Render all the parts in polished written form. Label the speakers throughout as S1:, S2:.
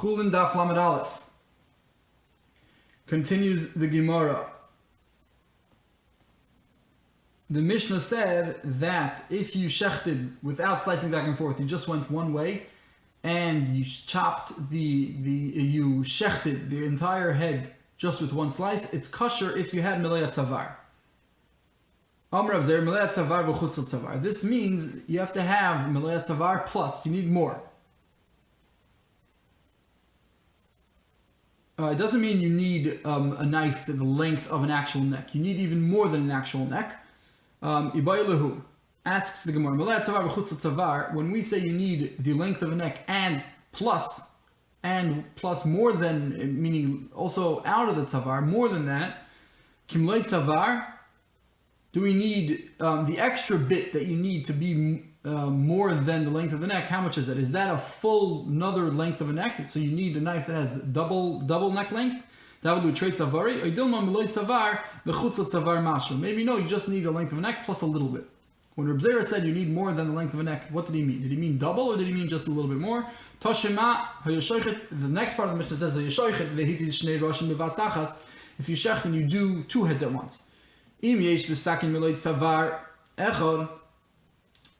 S1: Chulin Daf Lamed Aleph. Continues the Gemara. The Mishnah said that if you shechted without slicing back and forth, you just went one way, and you chopped you shechted the entire head just with one slice, it's kosher if you had milei tzavar. Amar Rav Zer, milei tzavar v'chutz tzavar. This means you have to have milei tzavar plus, you need more. It doesn't mean you need a knife the length of an actual neck. You need even more than an actual neck. Eilihu asks the Gemara, when we say you need the length of a neck and plus more than, meaning also out of the tzavar, more than that, kimlei tzavar, do we need the extra bit that you need to be more than the length of the neck? How much is it? Is that a full another length of a neck? So you need a knife that has double neck length? That would do trade tzavari. Maybe no, you just need the length of a neck plus a little bit. When Reb Zera said you need more than the length of a neck, what did he mean? Did he mean double or did he mean just a little bit more? The next part of the Mishnah says if you shech and you do two heads at once.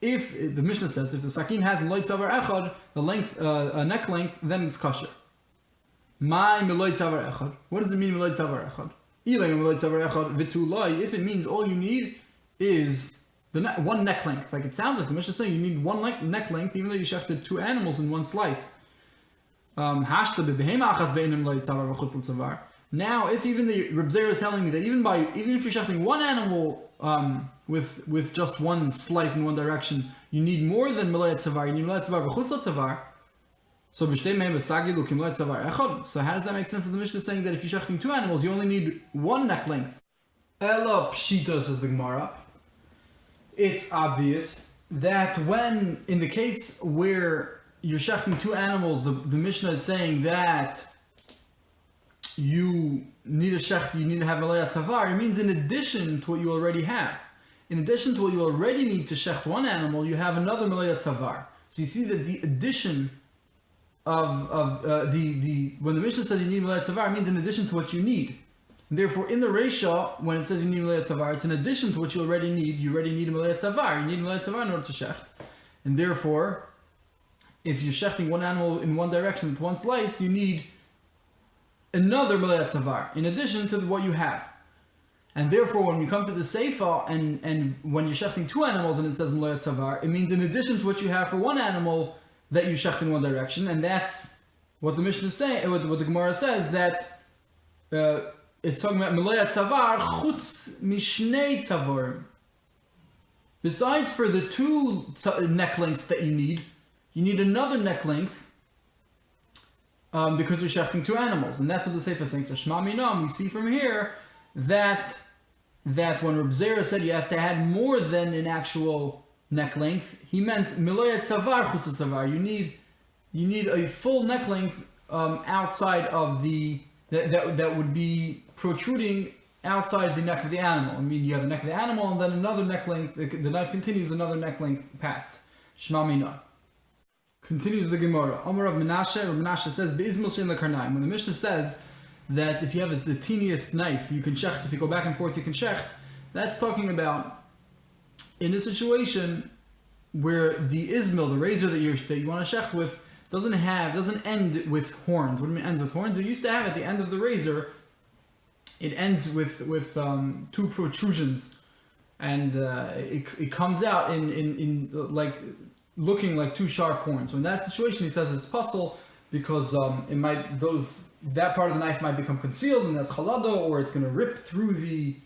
S1: If the Mishnah says if the sakin has miloi tzavar echad, the length, neck length, then it's kosher. My miloi tzavar echad. What does it mean miloi tzavar echad? If it means all you need is the one neck length, like it sounds like the Mishnah is saying you need one neck length, even though you shechted two animals in one slice. Now, if even the Reb Zera is telling me that even if you're shechting one animal with just one slice in one direction, you need more than milei tzavar. You need milei tzavar v'chutz tzavar. So how does that make sense? Of the Mishnah saying that if you're shechting two animals, you only need one neck length. Ela pshita, says the Gemara. It's obvious that when, in the case where you're shechting two animals, the Mishnah is saying that you need to have milei tzavar. It means in addition to what you already have. In addition to what you already need to shecht one animal, you have another milei tzavar. So you see that the addition of when the Mishnah says you need milei tzavar, it means in addition to what you need. And therefore, in the Reisha, when it says you need milei tzavar, it's in addition to what you already need. You already need a milei tzavar. You need milei tzavar in order to shecht. And therefore, if you're shechting one animal in one direction with one slice, you need another milei tzavar in addition to what you have. And therefore, when you come to the Seifa and when you're shechting two animals and it says milei tzavar, it means in addition to what you have for one animal that you shecht in one direction, and that's what the Mishnah is saying. What the Gemara says, that it's talking about milei tzavar chutz mishnei tzavarim. Besides for the two neck lengths that you need another neck length because you're shechting two animals, and that's what the Seifa is saying. So Shema Minam, we see from here that when Reb Zera said you have to add more than an actual neck length, he meant milei tzavar chutz tzavar. You need a full neck length outside of that would be protruding outside the neck of the animal. I mean, you have the neck of the animal and then another neck length. The knife continues another neck length past. Shema Mina. Continues the Gemara. Amar Rav Menashe says be'izmul shein lekarnaim. When the Mishnah says that if you have the teeniest knife, you can shecht. If you go back and forth, you can shecht. That's talking about in a situation where the izmil, the razor that you want to shecht with, doesn't end with horns. What do you mean ends with horns? It used to have at the end of the razor, it ends with two protrusions, and it comes out in like looking like two sharp horns. So in that situation, he says it's possible because that part of the knife might become concealed, and that's chalado, or it's going to rip through the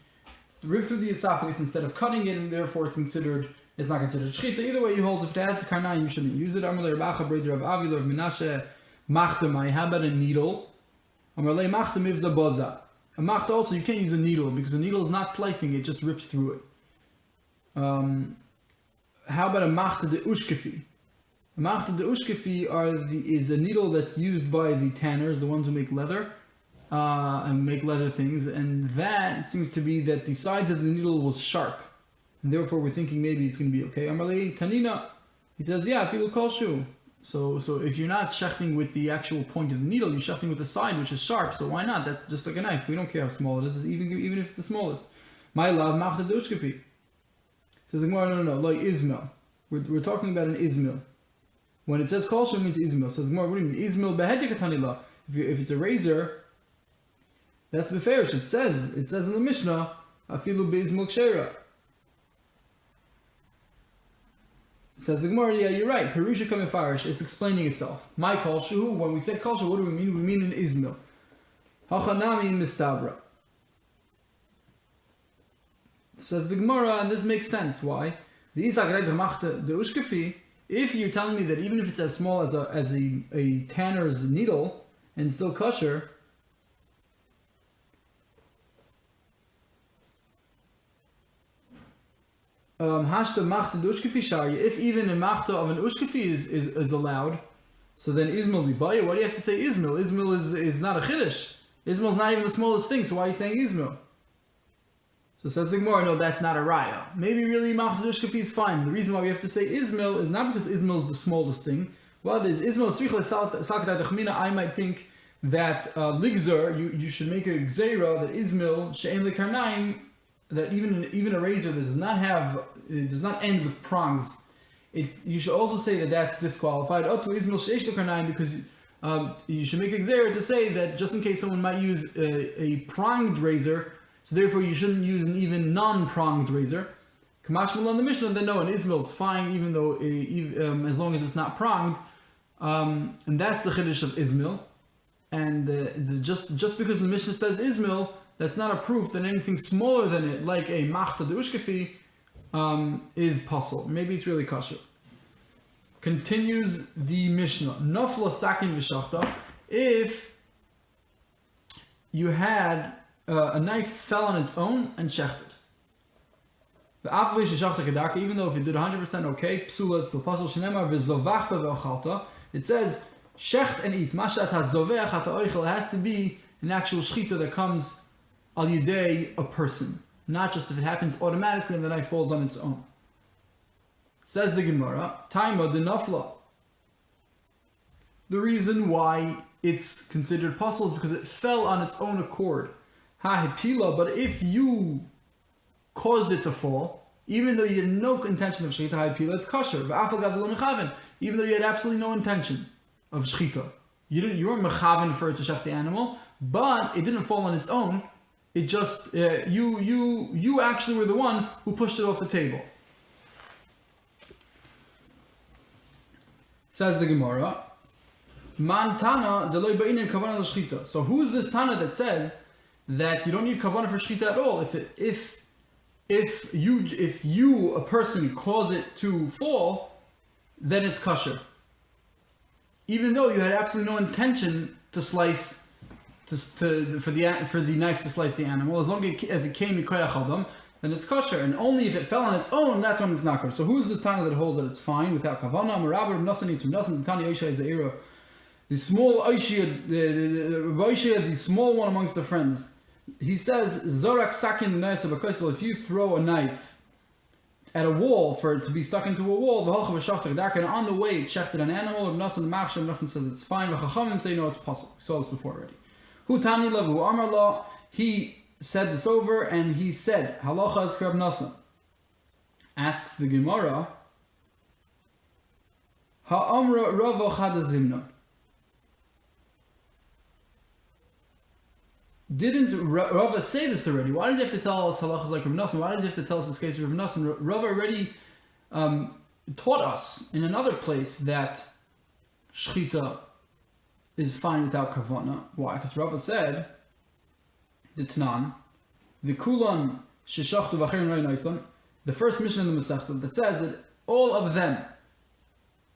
S1: esophagus instead of cutting it, and therefore it's not considered shchita. Either way, he holds if it has the karnaim, you shouldn't use it. Amalei Rabacha Breder of Avil of Menashe Machtamai. How about a needle? Amalei Machtam Ivza Boza. A macht also, you can't use a needle because a needle is not slicing; it just rips through it. How about a machta de ushkefi? A machta de ushkefi is a needle that's used by the tanners, the ones who make leather. And make leather things, and that seems to be that the sides of the needle was sharp, and therefore we're thinking maybe it's going to be okay. Amalei Tanina, he says, yeah, if you kol shu, So if you're not shechting with the actual point of the needle, you're shechting with the side, which is sharp. So why not? That's just like a knife. We don't care how small it is, even if it's the smallest. My love, machta dushkapi. Says the Gemara, no, like Ismail. We're talking about an Ismail. When it says kolshu, it means Ismail. Says the Gemara, what do you mean? Ismail behedikatanila. If it's a razor, that's beferish. It says in the Mishnah, afilu be'ismail kshera. Says the Gemara, yeah, you're right. Perusha kamifarish. It's explaining itself. My kolshu. When we say kolshu, what do we mean? We mean an Ismail. Hachanami mistabra. Says the Gemara, and this makes sense. Why? If you're telling me that even if it's as small as a tanner's needle and still kosher, if even a machta of an ushkafi is allowed, so then Ismail be baya. Why do you have to say Ismail? Ismail is not a chiddush. Ismail is not even the smallest thing, so why are you saying Ismail? So says the Gemara, no, that's not a raya. Maybe really machta ushkafi is fine. The reason why we have to say Ismail is not because Ismail is the smallest thing. Well, it is Ismail strichla salkatat achmina. I might think that ligzer, you should make a gzeira that Ismail she'en lekarnaim, that even a razor that does not end with prongs, you should also say that that's disqualified. Otu Ismail she'esh lekarnaim, because you should make a gzeira to say that just in case someone might use a pronged razor, so therefore you shouldn't use an even non-pronged razor. Kamashmal on the Mishnah, then no, an Ismail is fine even though as long as it's not pronged, and that's the chiddush of Ismail. And just because the Mishnah says Ismail, that's not a proof that anything smaller than it, like a machta de ushkafi, is possible. Maybe it's really kosher. Continues the Mishnah. Nafla sakin v'shachta. If you had a knife fell on its own and shechted. Even though if it did 100% okay, psula is still possible. It says shecht and eat. It has to be an actual shchita that comes al yidei a person, not just if it happens automatically and the knife falls on its own. Says the Gemara, taima de nafla. The reason why it's considered possible is because it fell on its own accord. But if you caused it to fall, even though you had no intention of shchita ha'ipila, it's kosher. Even though you had absolutely no intention of shchita, you weren't mechaven for it to shech the animal, but it didn't fall on its own. It just you actually were the one who pushed it off the table. Says the Gemara, Man Tana deloy ba'inin kavanah l'shchita. So who is this Tana that says that you don't need kavanah for shchita at all? If you a person cause it to fall, then it's kosher. Even though you had absolutely no intention to slice, for the knife to slice the animal, as long as it came mikoyach adam, then it's kosher. And only if it fell on its own, that's when it's not kosher. So who's this Tana that holds that it's fine without kavanah? Maraber Nasan Yitzum Nasan Tani Oisha is the era. The small Oishia, the small one amongst the friends. He says, Zorak Sakin Naisabakosel, if you throw a knife at a wall for it to be stuck into a wall, and on the way it shechted an animal, Nasan Machsham Nachman says it's fine, Vachachamim say no, it's possible. We saw this before already. Hu Tani Lavu Amar La, he said this over and he said, Halacha is Reb Nasan. Asks the Gemara, Ha'amra Rava Chadazimna. Didn't Rava say this already? Why did you have to tell us halachas like Rav Nasan? Why did you have to tell us this case of Rav Nasan? Rava already taught us in another place that shchita is fine without kavanah. Why? Because Rava said, the Tanan, the Kulan sheshachtu v'acherin rei naisan, the first mission in the Masechta that says that all of them,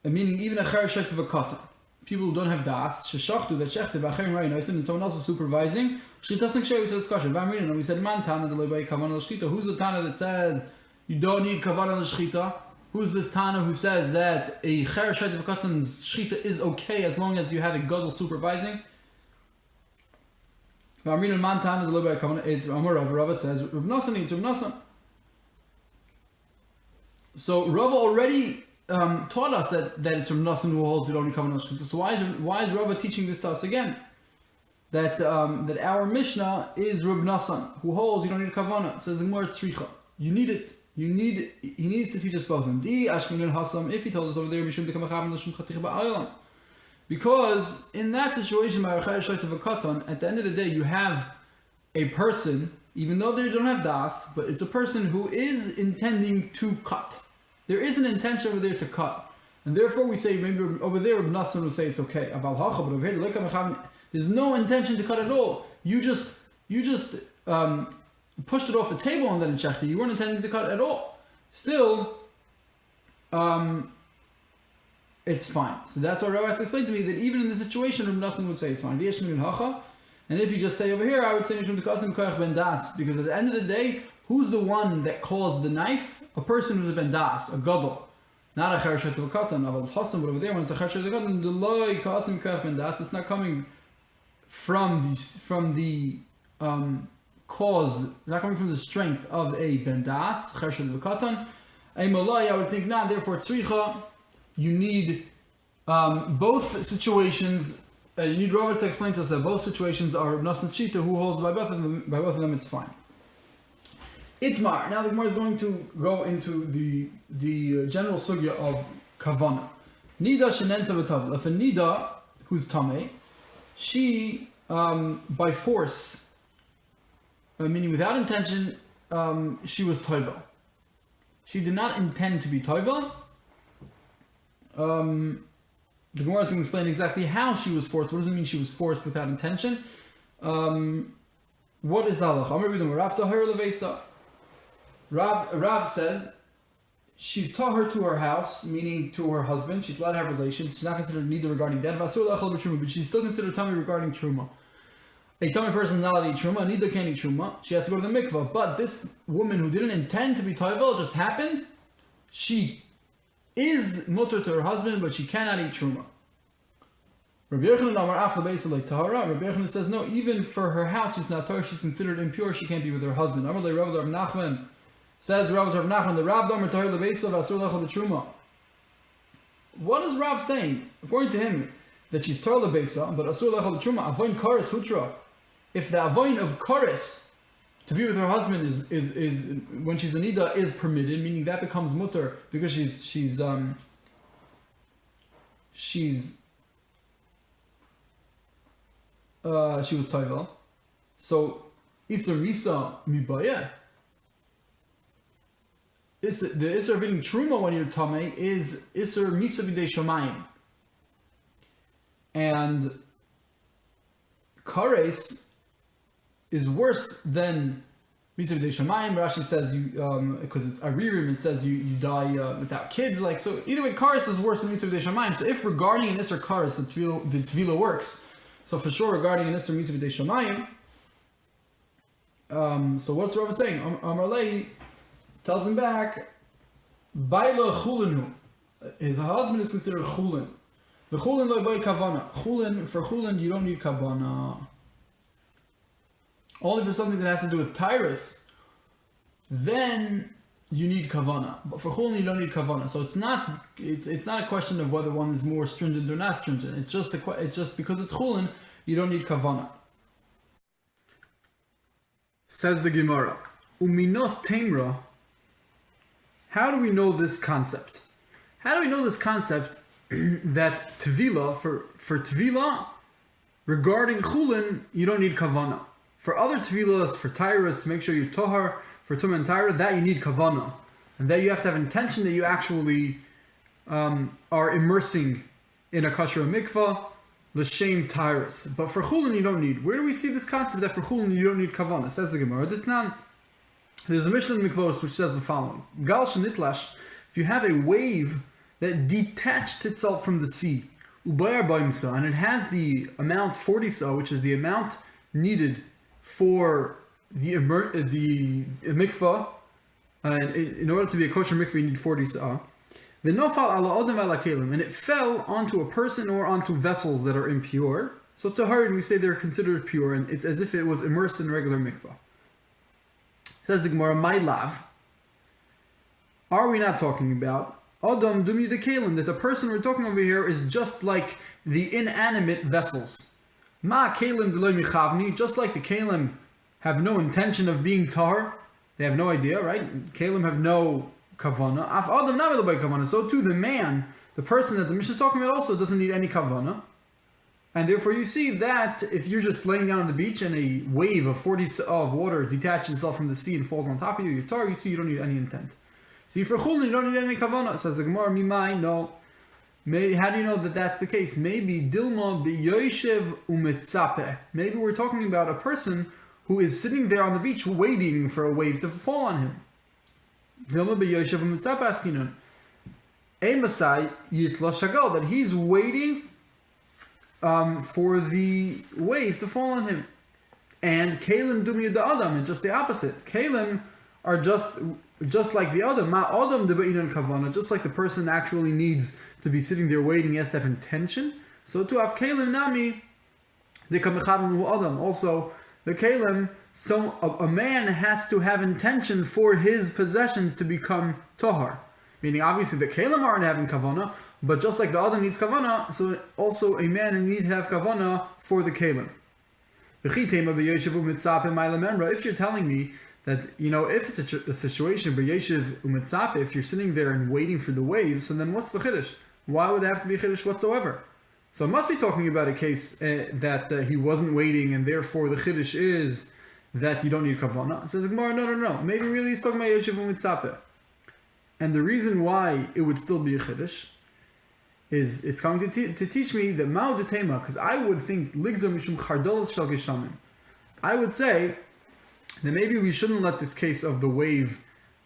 S1: meaning even a cher shechtu v'katan, people who don't have das, sheshachtu, that shechtu v'acherin rei naisan, and someone else is supervising, shchita doesn't show, we said it's kosher. And we said, man Tana de loy kavanah l'shchita. Who's the Tana that says you don't need kavanah l'shchita? Who's this Tana who says that a cher shechtu v'katan's shchita is okay as long as you have a gadol supervising? Man Tana de loy kavanah. It's Amar Rava says Rav Nasan needs Rav Nasan. So Rava already taught us that it's from Nasan who holds you don't need kavanah shchita. So why is Rava teaching this to us again? That our Mishnah is Reb Nasan who holds you don't need kavanah. Says the Gemara tzricha. You need it. He needs to teach us both of them. If he told us over there, because in that situation, at the end of the day, you have a person, even though they don't have das, but it's a person who is intending to cut. There is an intention over there to cut, and therefore we say maybe over there Reb Nasan will say it's okay. But over here, there's no intention to cut at all. You just pushed it off the table and then in shechted. You weren't intending to cut at all. Still, it's fine. So that's what Rabbi has to explain to me, that even in this situation, nothing would say it's fine. And if you just stay over here, I would say because at the end of the day, who's the one that caused the knife? A person who's a ben das, a gadol. Not a chershet of a katan, but over there, when it's a chershet of a katan, the loy kasim koach ben das, it's not coming from the cause, it's not coming from the strength of a ben das, chershet of a katan. A malay, I would think not, therefore tzricha, you need both situations. You need Robert to explain to us that both situations are Nasan Shita, who holds by both of them, it's fine. Itmar. Now the Gemara is going to go into the general sugya of kavana. Nida shenenza v'tavla. If a nida who's tamei, she by force, meaning without intention, she was toiva. She did not intend to be toiva. The Gemara is going to explain exactly how she was forced. What does it mean she was forced without intention? What is the halacha? Rav says she's tahor to her house, meaning to her husband. She's allowed to have relations. She's not considered neither regarding death, but she's still considered tummy regarding truma. A tummy person is not allowed to eat truma, neither can eat truma. She has to go to the mikvah. But this woman who didn't intend to be toivel, just happened, she is mutter to her husband, but she cannot eat truma. Rabbi Yochanan says no, even for her house she's not tahor, she's considered impure, she can't be with her husband. Says Rav Nachman, the Rav Domer tahor lebeisa v'asur lechol b'truma. What is Rav saying? According to him, that she's tahor lebeisa, but asur lechol b'truma. Avoin kares hutra. If the avoin of kares to be with her husband is when she's a nida is permitted, meaning that becomes mutter because she was toivel. So Isser Misa Mibaya. The Isser of eating Truma when you're Tameh is Isser Misa B'dei Shomayim. And Kares is worse than Misa B'dei Shomayim. Rashi says because it's Aririm, it says you die without kids. Like, so either way, Kares is worse than Misa B'dei Shomayim. So if regarding an Isser Kares, the Tvila works. So for sure, regarding an Isser Misa B'dei Shomayim, so what's Rav saying? Amarlei tells him back, Baila Chulinu. His husband is considered Chulin. The Chulin loy by kavana. For Chulin, you don't need kavana. Only for something that has to do with Tyrus, then you need kavana. But for Chulin, you don't need kavana. So it's not a question of whether one is more stringent or not stringent. It's just because it's Chulin, you don't need kavana. Says the Gemara, Uminot Temra. How do we know this concept? How do we know this concept that Tvila, for Tvila, regarding Chulin, you don't need Kavana. For other Tvilas, for Tyrus, to make sure you're Tohar, for Tum and Tyra, that you need Kavana. And that you have to have intention that you actually are immersing in a Kasher mikvah, L'shem Tyrus. But for Chulin, you don't need. Where do we see this concept that for Chulin, you don't need Kavana? Says the Gemara. There's a Mishnah in Mikvos which says the following: Gal shenitlash, if you have a wave that detached itself from the sea, ubayar ba'imsa, and it has the amount 40 sa, which is the amount needed for the mikvah, in order to be a kosher mikvah, you need 40 sa. The nofal ala odem ala kelim, and it fell onto a person or onto vessels that are impure. So taharid, we say they're considered pure, and it's as if it was immersed in regular mikvah. Says the Gemara, my lav. Are we not talking about Adam dumi de Kerem, that the person we're talking over here is just like the inanimate vessels. Ma Kerem d'lo michavni, just like the Kerem have no intention of being tahor, they have no idea, right? Kerem have no kavana. Af Adam na by kavana. So too the man, the person that the Mishnah is talking about, also doesn't need any kavana. And therefore you see that if you're just laying down on the beach and a wave of 40 of water detaches itself from the sea and falls on top of you, you're tar, you see you don't need any intent. See, for Khulin, you don't need any kavana. Says the Gemara, mimai, no. How do you know that that's the case? Maybe Dilma b'yoshev umetzape. Maybe we're talking about a person who is sitting there on the beach waiting for a wave to fall on him. Dilma b'yoshev umetzape askinon. Emasai yitla shagal, that he's waiting for the wave to fall on him. And Kerem dumi da Adam, and just the opposite. Kerem are just like the Adam. Ma Adam de be'inan kavana, just like the person actually needs to be sitting there waiting, he has to have intention. So to have Kerem nami, they come Adam. Also, the Kerem, so a man has to have intention for his possessions to become tahar. Meaning, obviously, the Kerem aren't having kavana, but just like the Adam needs kavana, so also a man needs to have kavana for the Kerem. If you're telling me that, if it's a situation if you're sitting there and waiting for the wave, so then what's the chiddush? Why would it have to be chiddush whatsoever? So it must be talking about a case that he wasn't waiting, and therefore the chiddush is that you don't need kavana. Says the Gemara, no. Maybe really he's talking about yoshev u'mitzape. And the reason why it would still be a chiddush is it's going to teach me that ma'u detema, because I would think ligza mishum chardolos shel geshamim. I would say that maybe we shouldn't let this case of the wave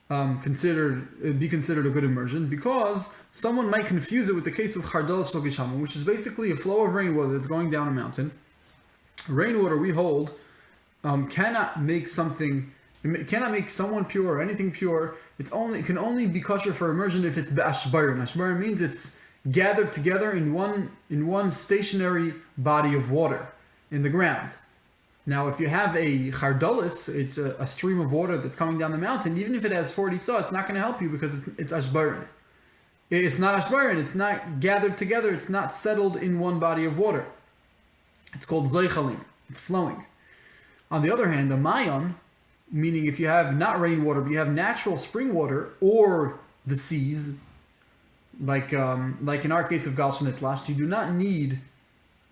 S1: be considered a good immersion, because someone might confuse it with the case of chardolos shel geshamim, which is basically a flow of rainwater that's going down a mountain. Rainwater, we hold, cannot make someone pure or anything pure. It can only be kosher for immersion if it's be'ashbarim. Ashbarim means it's gathered together in one stationary body of water in the ground. Now, if you have a chardolis, it's a stream of water that's coming down the mountain. Even if it has 40 saw, it's not going to help you because it's ashbarim. It's not ashbarim. It's not gathered together. It's not settled in one body of water. It's called zoichalim. It's flowing. On the other hand, a mayon, meaning if you have not rainwater, but you have natural spring water or the seas, like in our case of Gal Shnitlash, you do not need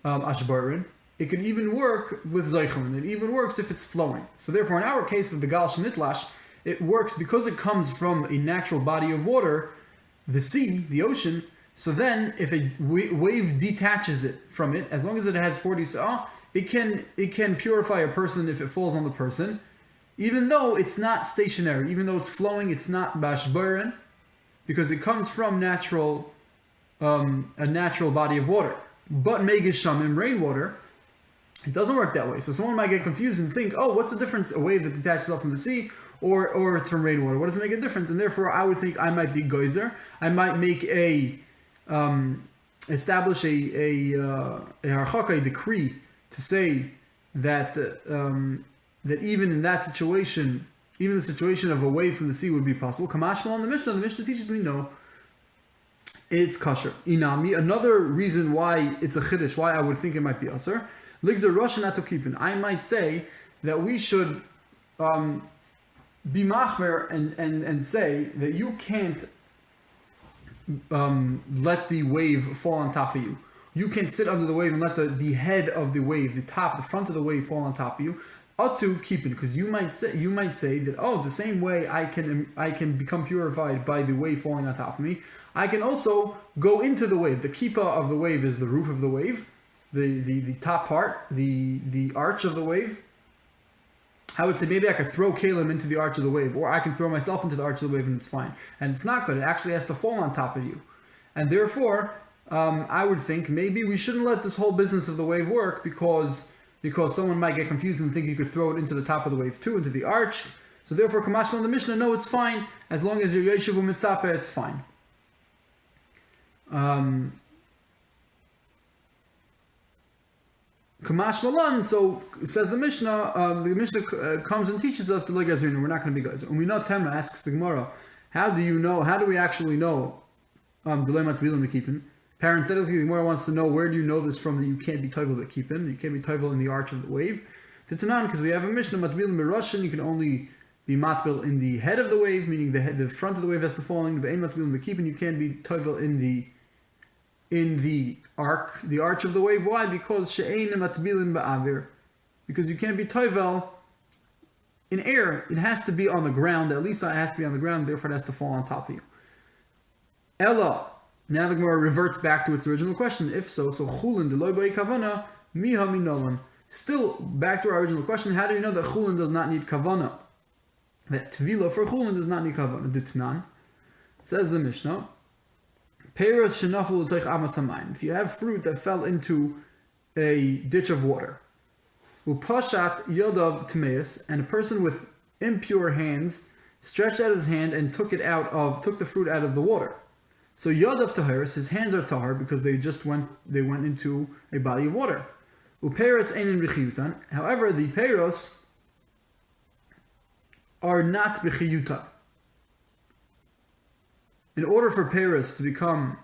S1: ashbarim. It can even work with Zeichelin. It even works if it's flowing. So therefore, in our case of the Gal Shnitlash, it works because it comes from a natural body of water, the sea, the ocean. So then, if a wave detaches it from it, as long as it has 40 sa'ah, it can purify a person if it falls on the person, even though it's not stationary, even though it's flowing, it's not bashbaran, because it comes from a natural body of water. But megishamim, rainwater, it doesn't work that way. So someone might get confused and think, oh, what's the difference? A wave that detaches itself from the sea, or it's from rainwater. What does it make a difference? And therefore, I would think I might be geyser. I might make establish a harchaka, a decree, to say that that even in that situation, even the situation of a wave from the sea would be possible. Kamashmal on the Mishnah teaches me no, it's kosher. Inami, another reason why it's a chiddush, why I would think it might be aser. Ligza Rosh Natokipin. I might say that we should be machmer and say that you can't let the wave fall on top of you. You can't sit under the wave and let the head of the wave, the front of the wave fall on top of you. To keep it, because you might say that, oh, the same way I can become purified by the wave falling on top of me, I can also go into the wave. The kippah of the wave is the roof of the wave, the top part, the arch of the wave. I would say maybe I could throw Kerem into the arch of the wave, or I can throw myself into the arch of the wave and it's fine. And it's not good. It actually has to fall on top of you. And therefore, I would think maybe we shouldn't let this whole business of the wave work, because someone might get confused and think you could throw it into the top of the wave too, into the arch. So therefore, Kamashma in the Mishnah, no, it's fine. As long as you're Yeshiv U'Mitzape, it's fine. Kamashmalan, so says the Mishnah comes and teaches us to Legazrin, we're not going to be guys. And we know Tema asks the Gemara, how do we actually know Parenthetically, the Gemara wants to know, where do you know this from that you can't be toivel b'kipin? You can't be toivel in the arch of the wave. Titanan, because we have a Mishnah, matbil mirashin, you can only be matbil in the head of the wave, meaning the front of the wave has to fall in. Ve'ein matbil b'kipin, you can't be toivel in the arch of the wave. Why? Because she'ein matbilin ba'avir. Because you can't be toivel in air. It has to be on the ground. At least it has to be on the ground. Therefore, it has to fall on top of you. Ella. Now the Gemara reverts back to its original question. If so chulin deloy b'ei kavana miha minolan. Still, back to our original question. How do you know that chulin does not need kavana? That tvila for chulin does not need kavana. Ditnan. Says the Mishnah. Peiros shenaful l'teich amas hamayim. If you have fruit that fell into a ditch of water, upashat yodav tmeis, and a person with impure hands stretched out his hand and took the fruit out of the water. So yodav taharis, his hands are tahar because they went into a body of water. Upeiros einin b'chiyutan. However, the peiros are not b'chiyutan. In order for peiros to become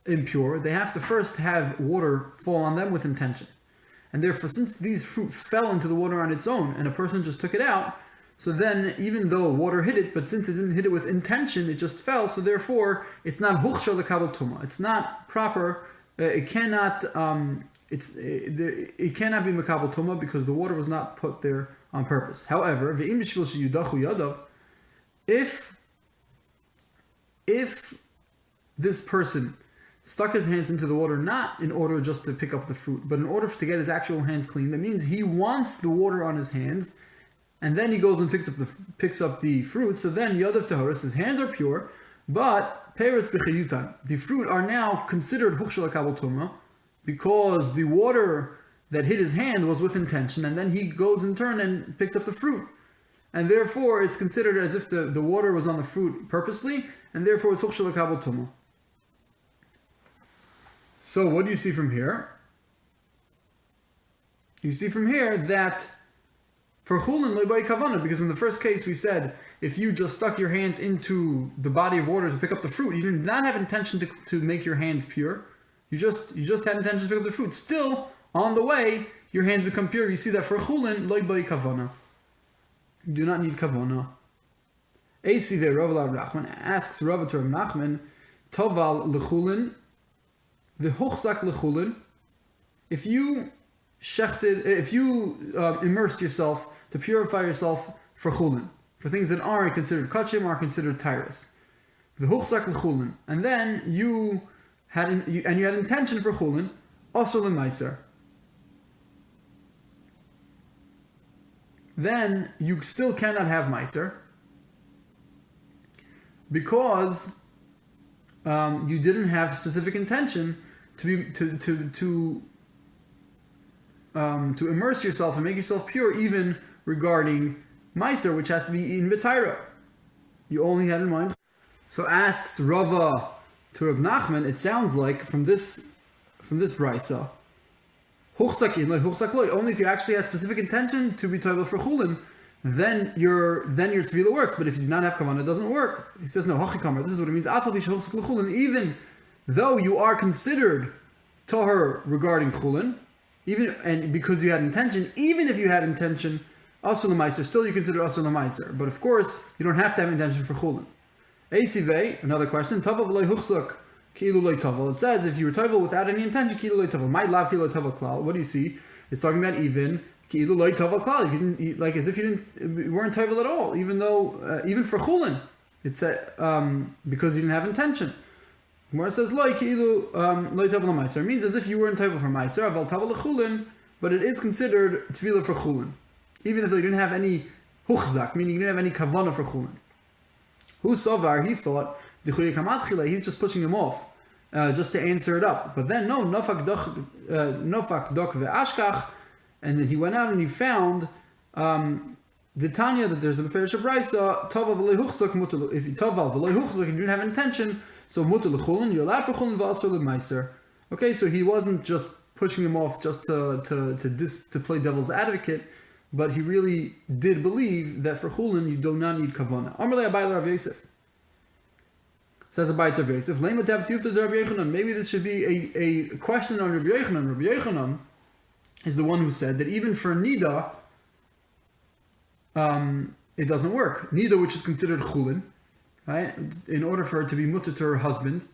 S1: impure, they have to first have water fall on them with intention. And therefore, since these fruit fell into the water on its own, and a person just took it out, so then, even though water hit it, but since it didn't hit it with intention, it just fell, so therefore, it's not huchshar l'kabel tuma. It's not proper, it cannot be mekabel tuma because the water was not put there on purpose. However, ve'im b'shvil sheyudachu yadav, if this person stuck his hands into the water not in order just to pick up the fruit, but in order to get his actual hands clean, that means he wants the water on his hands, and then he goes and picks up the fruit. So then yodav tahoris, his hands are pure, but peiros b'chiyutan, the fruit are now considered huchshel kabel tuma because the water that hit his hand was with intention, and then he goes in turn and picks up the fruit, and therefore it's considered as if the water was on the fruit purposely, and therefore it's huchshel kabel tuma. So what do you see from here? You see from here that for chulin le'bay kavana, because in the first case we said if you just stuck your hand into the body of water to pick up the fruit, you did not have intention to make your hands pure. You just had intention to pick up the fruit. Still, on the way, your hands become pure. You see that for chulin le'bay kavana, you do not need kavana. Eisive Rav Nachman asks Rav to Rav Nachman, Toval lechulin, the hochzak lechulin. If you immersed yourself to purify yourself for chulin, for things that aren't considered kachim, are considered tyrus, the hochzak lechulin, and then you had intention for chulin, also l'maiser, then you still cannot have maiser because you didn't have specific intention to immerse yourself and make yourself pure, even regarding meiser, which has to be in b'taira. You only had in mind. So asks Rava to Reb Nachman, it sounds like from this brisa, only if you actually have specific intention to be toivel for chulin, then your tefillah works. But if you do not have kavanah, it doesn't work. He says no, hachikamar. This is what it means. Even though you are considered tahor regarding chulin, and because you had intention, even if you had intention, asur l'maiser, still you consider asur l'maiser. But of course, you don't have to have intention for chulin. Eisivei, another question. Tavav loy huchzak ki'ilu loy tavel. It says if you were tavel without any intention, ki'ilu loy tavel. My lav ki'ilu loy tavel klal. What do you see? It's talking about even ki'ilu loy tavel klal. You didn't, like as if you weren't tavel at all, even though even for chulin, it's because you didn't have intention. Gemara says loy ki'ilu loy tavel l'maiser. It means as if you weren't tavel for maiser, aval tavel l'chulin, but it is considered tefillah for chulin, even if you didn't have any huchzak, meaning you didn't have any kavanah for chulin. Who savar? He thought he's just pushing him off, just to answer it up. But then no, nofak dok ve'ashkach, and then he went out and he found the Tanya that there's a Meferish Brisa taval v'loy huchzak mutal. If you taval v'loy huchzak and you didn't have intention, so mutal l'chulin, you're allowed for chulin v'asur l'maiser. Okay, so he wasn't just pushing him off just to play devil's advocate, but he really did believe that for chulin you do not need kavanah. Amar le Abai Rav Yosef. Says a Beit of Yosef, maybe this should be a question on Rabbi Yochanan. Rabbi Yochanan is the one who said that even for Nida, it doesn't work. Nida, which is considered Chulin, right? In order for her to be mutter to her husband,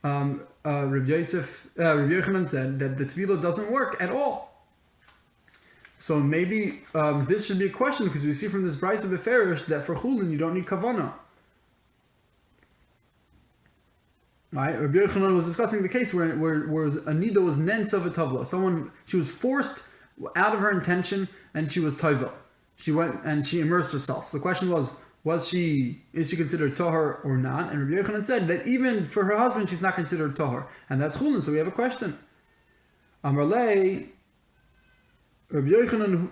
S1: Rabbi Yochanan said that the tefillah doesn't work at all. So maybe this should be a question, because we see from this Bryce of Beferish that for Chulin you don't need kavanah. Right? Rabbi Yochanan was discussing the case where a nida was nensa v'tavla. She was forced out of her intention, and she was toivel. She went and she immersed herself. So the question was is she considered tahor or not? And Rabbi Yochanan said that even for her husband, she's not considered tahor, and that's chulin. So we have a question. Amarlei, Rabbi Yochanan.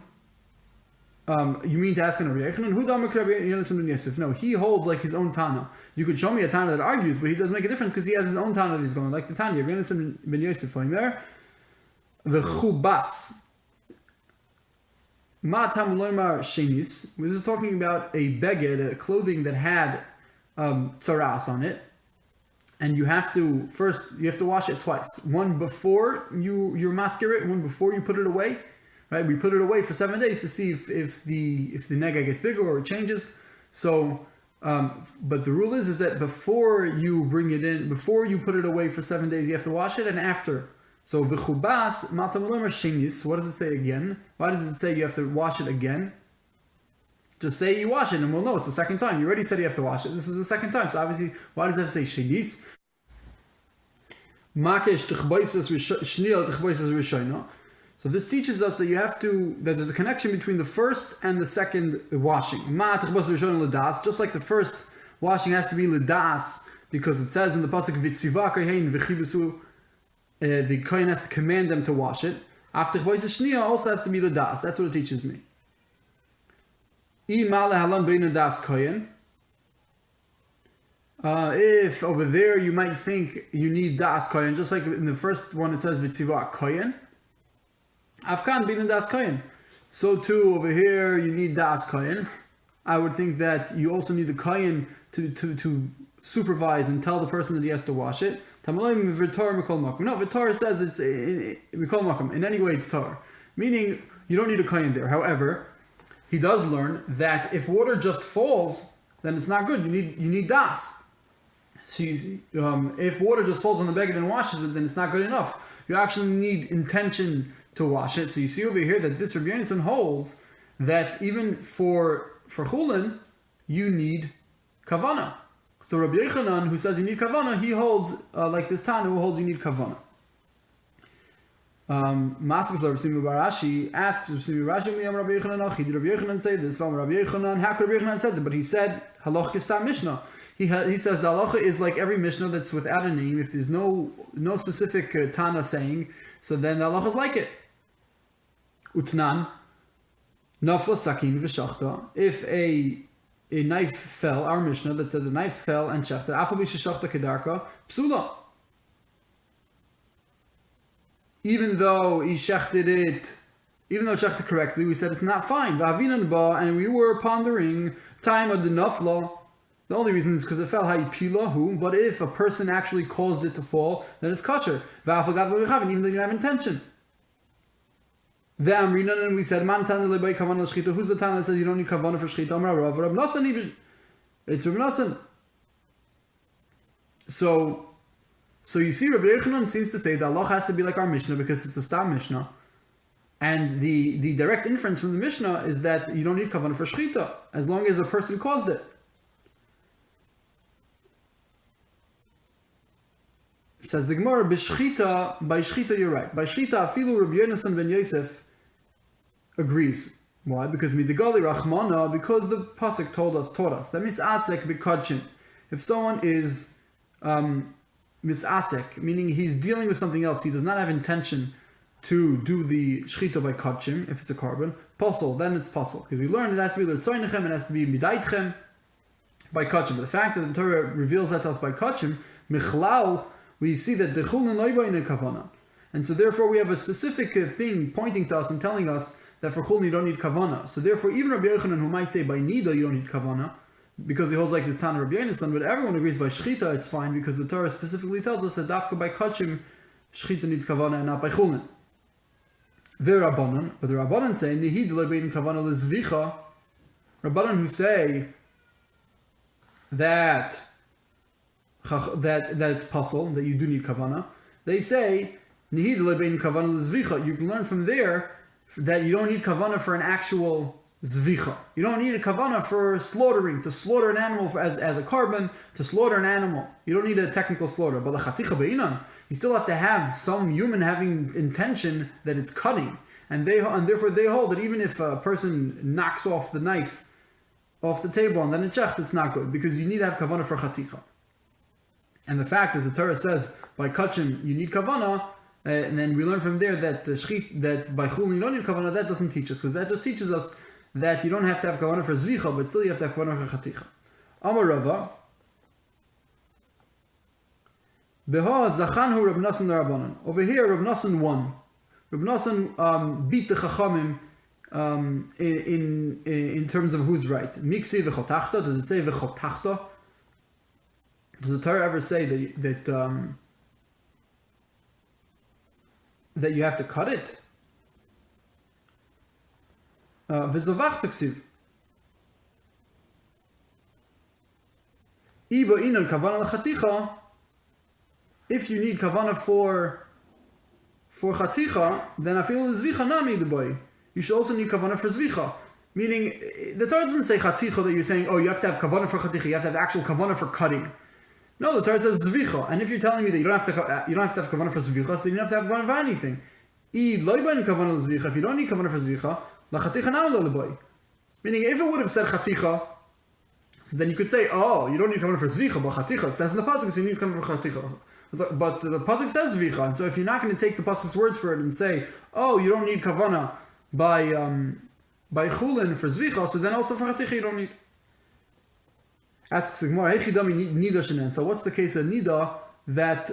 S1: You mean to ask Rabbi Yochanan? Who Rabbi Yochanan ben Yosef? No, he holds like his own Tana. You could show me a Tana that argues, but he does make a difference because he has his own Tana that he's going like the Tanya. Rabbi Yochanan ben Yosef there. The chubas. Ma tamuloymar shenis. This is talking about a beged, a clothing that had tsaras on it, and you have to wash it twice. One before you masker it, one before you put it away. Right, we put it away for 7 days to see if the nega gets bigger or it changes. So, but the rule is that before you bring it in, before you put it away for 7 days, you have to wash it, and after. So v'chubas matamulomar shenis. What does it say again? Why does it say you have to wash it again? Just say you wash it, and we'll know it's the second time. You already said you have to wash it. This is the second time. So obviously, why does it have to say shenis? Makesh t'chboisas shnil t'chboisas rishayna. So this teaches us that that there's a connection between the first and the second washing. Just like the first washing has to be ledas, because it says in the pasuk the kohen has to command them to wash it. After shniya also has to be ledas. That's what it teaches me. If over there you might think you need das kohen, just like in the first one it says vitziva kohen. Afkan bin das kohen. So too over here you need das kohen. I would think that you also need the kohen to supervise and tell the person that he has to wash it. No, Vitar says it's mikol makom. In any way it's tar, meaning you don't need a kohen there. However, he does learn that if water just falls, then it's not good. You need das. So if water just falls on the beged and washes it, then it's not good enough. You actually need intention to wash it. So you see over here that this Rabbi Yochanan holds that even for chulin, you need kavana. So Rabbi Yochanan, who says you need kavana, he holds like this Tana who holds you need kavana. Masik Rabbi Barashi asks Rabbi Yochanan, did Rabbi Yochanan say this? How could Rabbi Yochanan said that? But he said halach kistam mishnah. He says the halacha is like every mishnah that's without a name. If there's no specific Tana saying, so then the halacha is like it. Utnan, nafla sakin v'shachta. If a knife fell, our Mishnah that said the knife fell and shachta, afabi shachta kedarka, psula. Even though he shechted it, even though it shechted correctly, we said it's not fine. V'avinan ba, and we were pondering time of the nafla. The only reason is because it fell ha'ipilahu. But if a person actually caused it to fall, then it's kosher. V'afagav v'rechavin, even though you don't have intention. The Amrinan, and we said, Man Tana lebay kavanah shchita. Who's the Tana that says you don't need kavanah for shchita? Amar Rav Nasan. It's Rav Nasan. So you see, Rabbi Yochanan seems to say that Allah has to be like our Mishnah because it's a Stam Mishnah, and the direct inference from the Mishnah is that you don't need kavanah for shchita as long as a person caused it. It says the Gemara, by shchita you're right. By shchita, afilu Rabbi Yochanan ben Yosef agrees. Why? Because midigali rachmana, because the pasuk taught us that misasek b'kodshim. If someone is misasek, meaning he's dealing with something else, he does not have intention to do the shchita by kodshim, if it's a carbon, posel, then it's posel. Because we learned it has to be l'tzoynechem, it has to be midaitchem by kodshim. But the fact that the Torah reveals that to us by kodshim, michlal, we see that the chulin loyba in kavana. And so therefore we have a specific thing pointing to us and telling us that for chulin you don't need kavana. So therefore even Rabbi Yochanan, who might say by nida you don't need kavana, because he holds like this Tana Rabbi Yonasan, but everyone agrees by Shechita it's fine because the Torah specifically tells us that Dafka by Kachim, Shechita needs Kavana and not by Chulin. Rabbanan, but the Rabbanan say, Nihid lebein Kavana lezvicha, Rabbanan who say that it's puzzle, that you do need Kavana, they say, Nihid lebein Kavana lezvicha, you can learn from there that you don't need Kavana for an actual zvicha. You don't need a Kavana for slaughtering, to slaughter an animal as a carbon, to slaughter an animal. You don't need a technical slaughter. But the chaticha be'inan, you still have to have some human having intention that it's cutting. And therefore they hold that even if a person knocks off the knife off the table and then it checked, it's not good, because you need to have Kavana for chaticha. And the fact that the Torah says by kachim you need Kavana, and then we learn from there that that by chulin you don't need Kavana, that doesn't teach us, because that just teaches us that you don't have to have Kavana for zvicha, but still you have to have Kavana for chaticha. Amar Rava, Beha zachanhu Rab Nasan Rabbanan. Over here, Rab Nasan won. Rab Nasan beat the Chachamim in terms of who's right. Miksi v'chotachta. Does it say v'chotachta? Does the Torah ever say that you have to cut it? V'zavach taksiv. Iba inon kavana l'chaticha. If you need kavana for chaticha, then I feel zvicha nami the boy. You should also need kavana for zvicha. Meaning, the Torah doesn't say chaticha that you're saying, oh, you have to have kavana for chaticha. You have to have actual kavana for cutting. No, the Torah says zvicha. And if you're telling me that you don't have to have kavana for zvicha, so you don't have to have kavana for anything. If you don't need kavana for zvicha, la chaticha nami lo boy. Meaning, if it would have said chaticha, so then you could say, oh, you don't need kavana for zvicha, but chaticha. It says in the pasuk, so you need kavana for chaticha. But the pasuk says zvicha, and so if you're not going to take the pasuk's word for it and say, oh, you don't need kavana by chulin for zvicha, so then also for chaticha you don't need. Asks the Gemara, so what's the case of nida that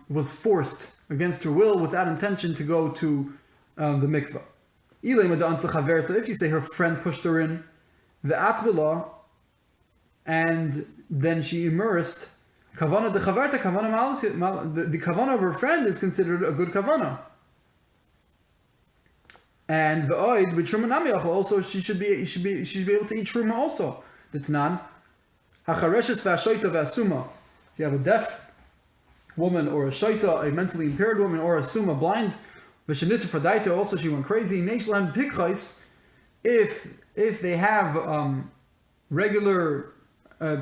S1: was forced against her will without intention to go to the mikveh? If you say her friend pushed her in, the atbila, and then she immersed. Kavana de chavarta, kavana the kavana of her friend is considered a good kavana. And the oid with truma namiach also she should be able to eat truma also. The tanan hachareshes v'ashoita v'asuma. If you have a deaf woman or a shoita, a mentally impaired woman, or a suma blind, v'shenitza fadaita also she went crazy. Neishlan pikchais. If they have regular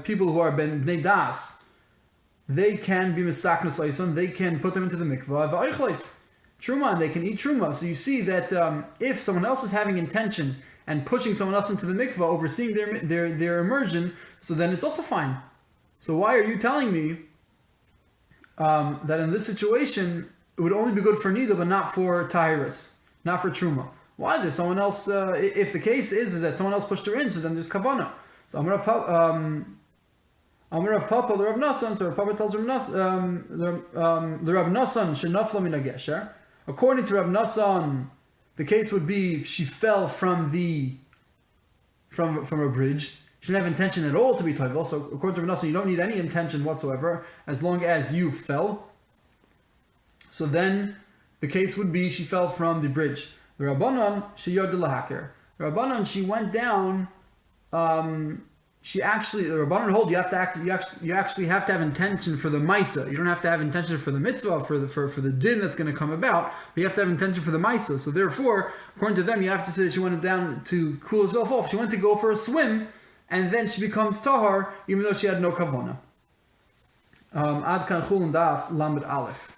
S1: people who are bnei das, they can be misaknas oisun, they can put them into the mikvah v'oichleis truma, and they can eat truma. So you see that if someone else is having intention and pushing someone else into the mikvah, overseeing their immersion, so then it's also fine. So why are you telling me that in this situation it would only be good for nida but not for tahiris, not for truma? Why? There's someone else. If the case is that someone else pushed her in, so then there's kavana. So Amar of Papa, the Rav Nasan, so Papa tells Rav Nasan, the Rav Nasan shenafla min hagesher. According to Rav Nasan, the case would be she fell from a bridge. She didn't have intention at all to be toivel. So according to Rav Nasan, you don't need any intention whatsoever as long as you fell. So then the case would be she fell from the bridge. The Rabbanan she yod lahaker. The Rabbanan she went down. The Rabbanan hold you actually have to have intention for the Maisa. You don't have to have intention for the mitzvah, for the din that's going to come about, but you have to have intention for the Maisa. So therefore, according to them, you have to say that she went down to cool herself off. She went to go for a swim, and then she becomes tahar, even though she had no kavanah. Ad kan chulin daf lamed aleph.